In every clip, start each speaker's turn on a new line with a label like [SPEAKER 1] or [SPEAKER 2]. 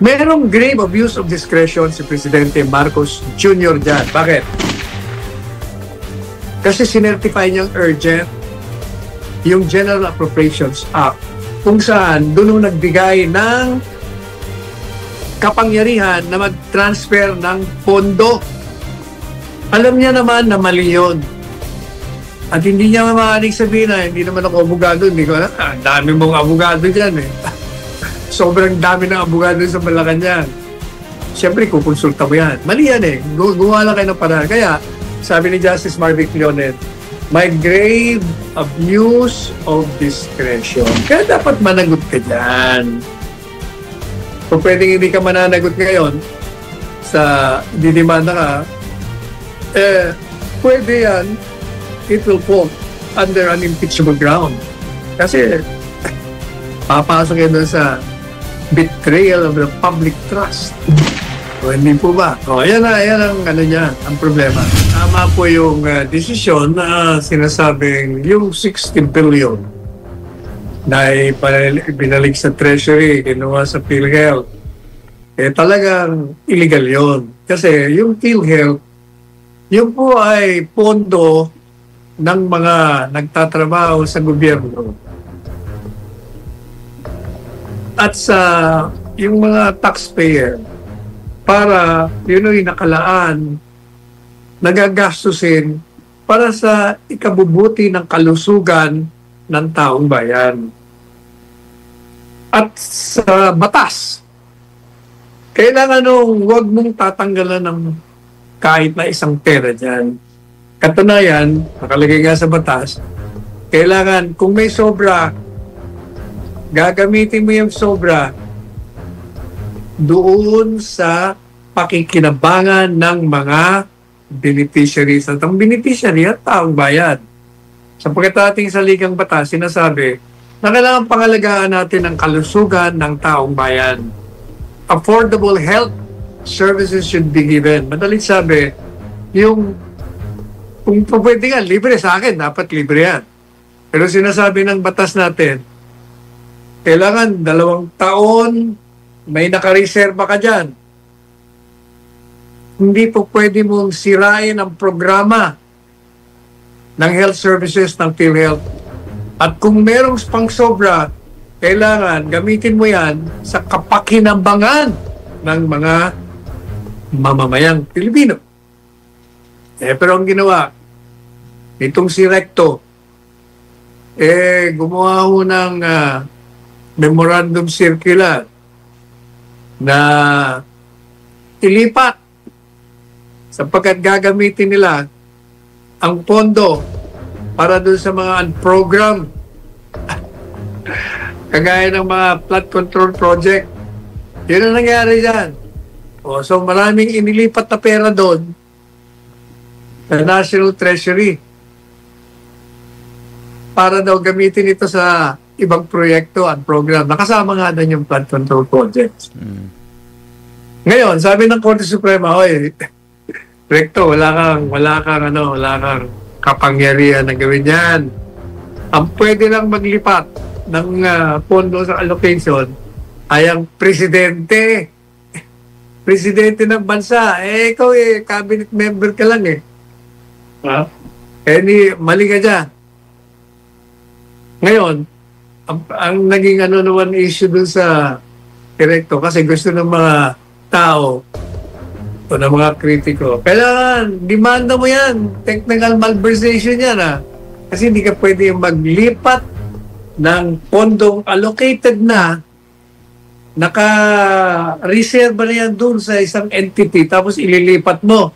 [SPEAKER 1] Merong grave abuse of discretion si Presidente Marcos Jr. dyan. Bakit? Kasi sinertify niyang urgent yung General Appropriations Act kung saan doon nagbigay ng kapangyarihan na mag-transfer ng pondo. Alam niya naman na mali yun. At hindi niya maaaring sabihin na hindi naman ako abogado. Hindi ko alam. Ang dami mong abogado dyan eh. Sobrang dami ng abogado sa Malacanang. Siyempre, kukonsulta mo yan. Mali yan eh. Gumawa lang kayo ng paraan. Kaya, sabi ni Justice Marvic Leonet, may grave abuse of discretion. Kaya dapat managot ka dyan. Kung pwedeng hindi ka mananagot ngayon sa didimanda ka, pwede yan, it will fall under an impeachable ground. Kasi, papasok yan doon sa betrayal of the public trust. O hindi po ba? O yan ang ano niya, ang problema. Tama po yung desisyon na sinasabing yung 60 billion na binalik sa Treasury, kinuha sa PhilHealth. Talagang illegal yon. Kasi yung PhilHealth, yun po ay pondo ng mga nagtatrabaho sa gobyerno. At sa yung mga taxpayer para yun ay nakalaan nagagastusin para sa ikabubuti ng kalusugan ng taong bayan. At sa batas, kailangan huwag mong tatanggalan ng kahit na isang pera dyan. Katunayan, nakalagay nga sa batas, kailangan kung may sobra, gagamitin mo yung sobra doon sa pakikinabangan ng mga beneficiaries. At ang beneficiary at taong bayan. Sapagkat ating saligang batas, sinasabi na kailangan pangalagaan natin ang kalusugan ng taong bayan. Affordable health services should be given. Madalit sabi, yung kung pwede nga, libre sa akin, dapat libre yan. Pero sinasabi ng batas natin, kailangan 2 taon, may nakareserba ka dyan. Hindi po pwede mong sirain ang programa ng health services ng PhilHealth. At kung merong pang sobra, kailangan gamitin mo yan sa kapakinambangan ng mga mamamayang Pilipino. Pero ang ginawa, itong si Recto, gumawa ho ng memorandum circular na ilipat sapagkat gagamitin nila ang pondo para doon sa mga unprogram kagaya ng mga flood control project. Yun ang nangyari dyan. So maraming inilipat na pera doon sa National Treasury para daw gamitin ito sa ibang proyekto at program. Nakasama nga doon yung flood control projects. Ngayon, sabi ng Korte Suprema, Recto, wala kang kapangyarihan na gawin yan. Ang pwede lang maglipat ng pondo sa allocation ay ang presidente. Presidente ng bansa. Ikaw cabinet member ka lang mali ka dyan. Ngayon, ang naging naman issue dun sa Recto kasi gusto ng mga tao o ng mga kritiko. Kailangan, demanda mo yan. Technical malversation yan Kasi hindi ka pwede maglipat ng pondong allocated na naka-reserve na yan doon sa isang entity tapos ililipat mo.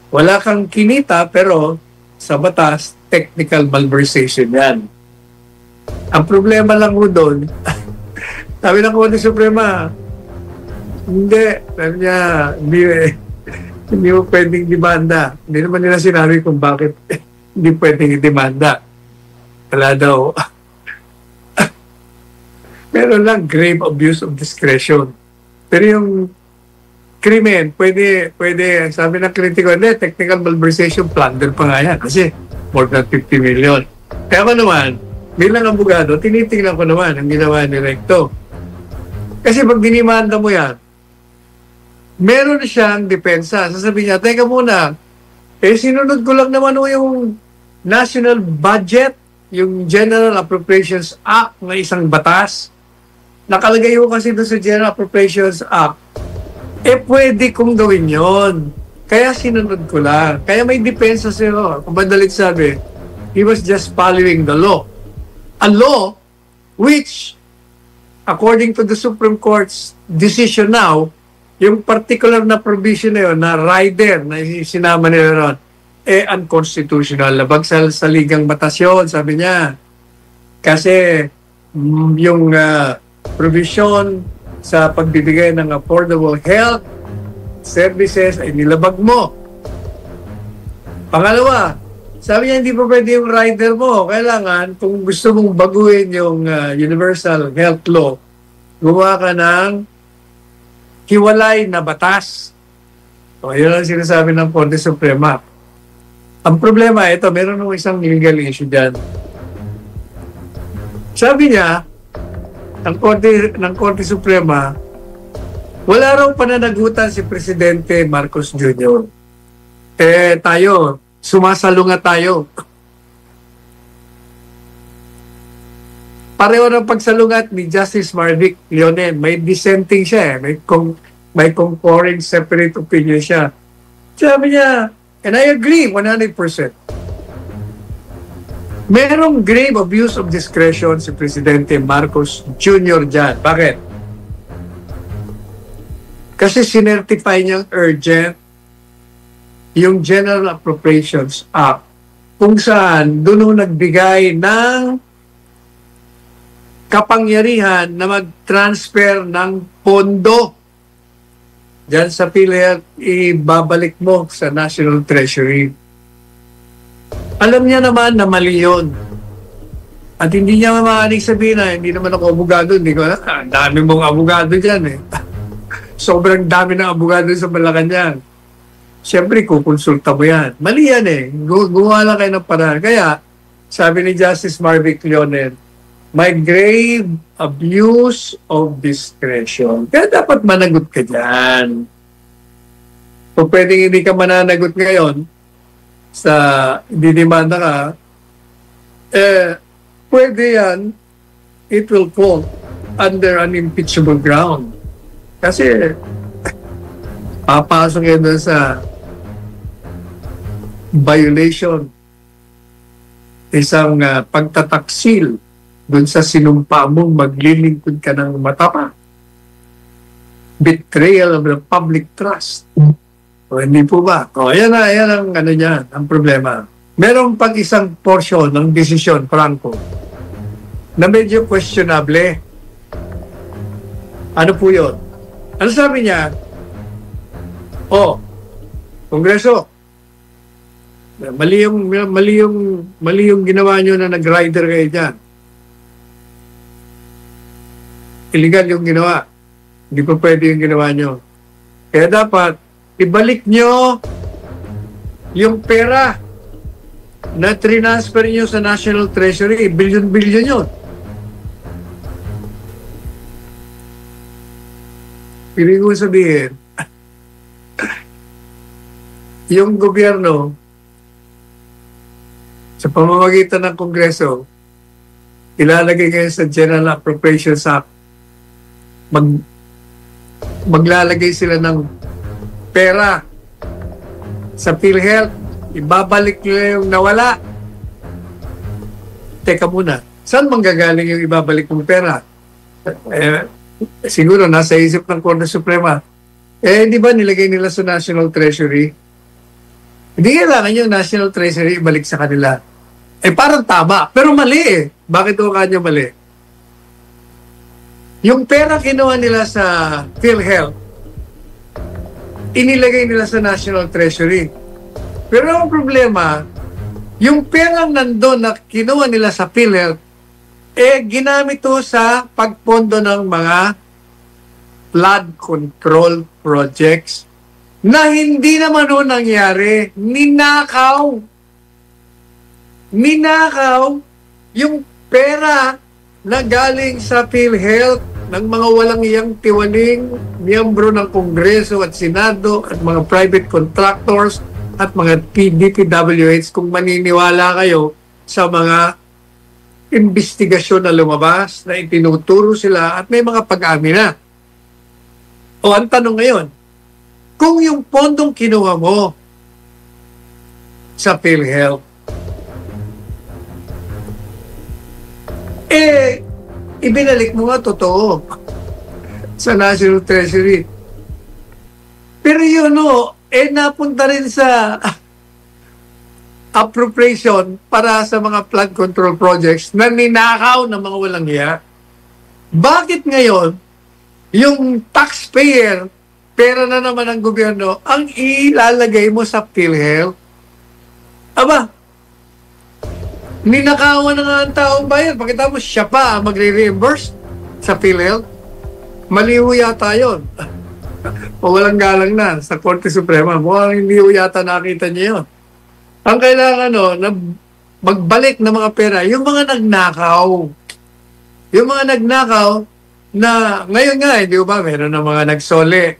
[SPEAKER 1] Wala kang kinita pero sa batas, technical malversation yan. Ang problema lang mo doon, sabi ng Korte Suprema, sabi niya, hindi mo pwedeng demanda. Hindi naman nila sinabi kung bakit hindi pwedeng i-demanda. Wala daw. Meron lang grave abuse of discretion. Pero yung krimen, pwede, sabi ng kritiko, technical malversation, plunder pa nga yan. Kasi more than 50 million. Kaya ko naman, bilang abogado, tinitingnan ko naman ang ginawa ni Recto. Kasi pag dinimanda mo yan, meron siyang depensa. Sasabihin niya, teka muna, sinunod ko lang naman yung national budget, yung General Appropriations Act na isang batas. Nakalagay ko kasi doon sa General Appropriations Act, pwede kong gawin yon. Kaya sinunod ko lang. Kaya may depensa sa'yo. Kung madalit sabi, he was just following the law. A law which, according to the Supreme Court's decision now, yung particular na provision na yun, na rider, na sinama nila ron, unconstitutional. Labag sa ligang batas yun, sabi niya. Kasi yung provision sa pagbibigay ng affordable health services ay nilabag mo. Pangalawa, sabi niya hindi pa pwede yung rider mo. Kailangan, kung gusto mong baguhin yung Universal Health Law, gumawa ka ng hiwalay na batas. So, yun ang sinasabi ng Korte Suprema. Ang problema, ito, meron ng isang legal issue dyan. Sabi niya, ng Korte Suprema, wala raw pananagutan si Presidente Marcos Jr. Tayo, sumasalungat tayo. Pareho ng pagsalungat ni Justice Marvic Leonen. May dissenting siya may concurring separate opinion siya. Sabi niya, and I agree 100%. Merong grave abuse of discretion si Presidente Marcos Jr. dyan. Bakit? Kasi sinertify niyang urgent yung General Appropriations Act kung saan doon nagbigay ng kapangyarihan na mag-transfer ng pondo dyan sa PhilHealth, ibabalik mo sa National Treasury. Alam niya naman na mali yun. At hindi niya maaaring sabihin na hindi naman ako abogado. Hindi ko ang dami mong abogado dyan eh. Sobrang dami ng abogado sa Malacanang. Siyempre, kukonsulta mo yan. Mali yan eh. Gumawa lang kayo ng paraan. Kaya, sabi ni Justice Marvic Leonen, may grave abuse of discretion. Kaya dapat managot ka dyan. Kung pwedeng hindi ka mananagot ngayon, sa didemanda ka, pwede yan, it will fall under an impeachable ground. Kasi, papasok yan doon sa violation, isang pagtataksil doon sa sinumpa mong maglilingkod ka ng matapa. Betrayal of the public trust. O hindi po ba? O yan ang ano niya, ang problema. Merong pag isang portion ng desisyon, Franco, na medyo questionable. Ano po yun? Ano sabi niya? Kongreso, mali yung ginawa nyo na nag-rider kayo dyan. Illegal yung ginawa. Hindi pa pwede yung ginawa nyo. Kaya dapat, ibalik nyo yung pera na transfer nyo sa National Treasury. Billion-billion yun. Pili ko sabihin, yung gobyerno, sa pamamagitan ng Kongreso, ilalagay kayo sa General Appropriations Act, maglalagay sila ng pera sa PhilHealth, ibabalik nyo yung nawala. Teka muna, saan manggagaling yung ibabalik ng pera? Siguro nasa isip ng Korte Suprema. Di ba nilagay nila sa National Treasury? Hindi kailangan yung National Treasury ibalik sa kanila. Parang tama, pero mali eh. Bakit o kanya mali? Yung pera kinuha nila sa PhilHealth, inilagay nila sa National Treasury. Pero ang problema, yung perang nandun na kinuha nila sa PhilHealth, ginamit to sa pagpondo ng mga flood control projects na hindi naman o nangyari. Ninakaw yung pera na galing sa PhilHealth ng mga walang iyang tiwaling miyembro ng Kongreso at Senado at mga private contractors at mga DPWH kung maniniwala kayo sa mga investigasyon na lumabas na itinuturo sila at may mga pag-amin na. O ang tanong ngayon, kung yung pondong kinuha mo sa PhilHealth, ibinalik mo nga totoo sa National Treasury. Pero yun napunta rin sa appropriation para sa mga flood control projects na ninakaw ng mga walang hiya. Bakit ngayon, yung taxpayer, pera na naman ng gobyerno, ang ilalagay mo sa PhilHealth? Aba, ninakawan na nga ang taong bayan. Pagkatapos siya pa magre-reimburse sa PhilHealth. Maliho yata yun. O walang galang na sa Korte Suprema. Mukhang hindi yata nakita niya yun. Ang kailangan na magbalik ng mga pera, yung mga nagnakaw. Yung mga nagnakaw na ngayon nga, di ba, meron na mga nagsole.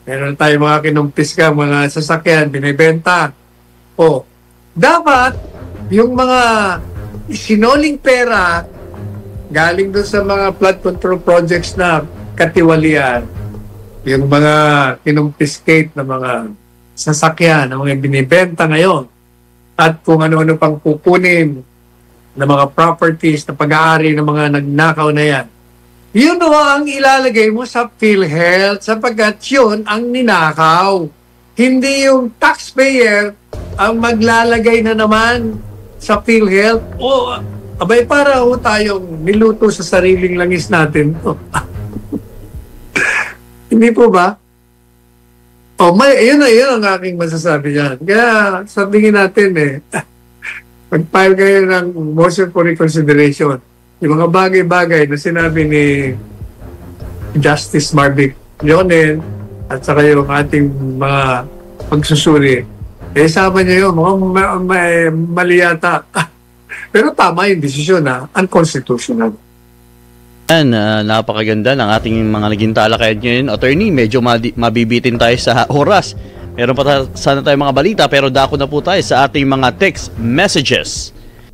[SPEAKER 1] Meron tayong mga kinumpis ka, mga sasakyan, binibenta. O, dapat yung mga sinoling pera galing doon sa mga flood control projects na katiwalian, yung mga kinumpiskate na mga sasakyan, na mga binibenta ngayon, at kung ano-ano pang kukunin na mga properties na pag-aari ng mga nagnakaw na yan, yun ang ilalagay mo sa PhilHealth sapagkat yun ang ninakaw. Hindi yung taxpayer ang maglalagay na naman sa PhilHealth. Abay para tayong niluto sa sariling langis natin. Hindi po ba? Yun ang aking masasabi yan. Kaya sabihin natin mag-file kayo ng motion for reconsideration. Yung mga bagay-bagay na sinabi ni Justice Marvick Leonel at saka yung ating mga pagsusuri, sama niya yun, mali yata. Pero tama yung desisyon unconstitutional.
[SPEAKER 2] Napakaganda ng ating mga naging talakayan ngayon. Attorney, medyo mabibitin tayo sa oras. Meron pa sana tayong mga balita pero dako na po tayo sa ating mga text messages.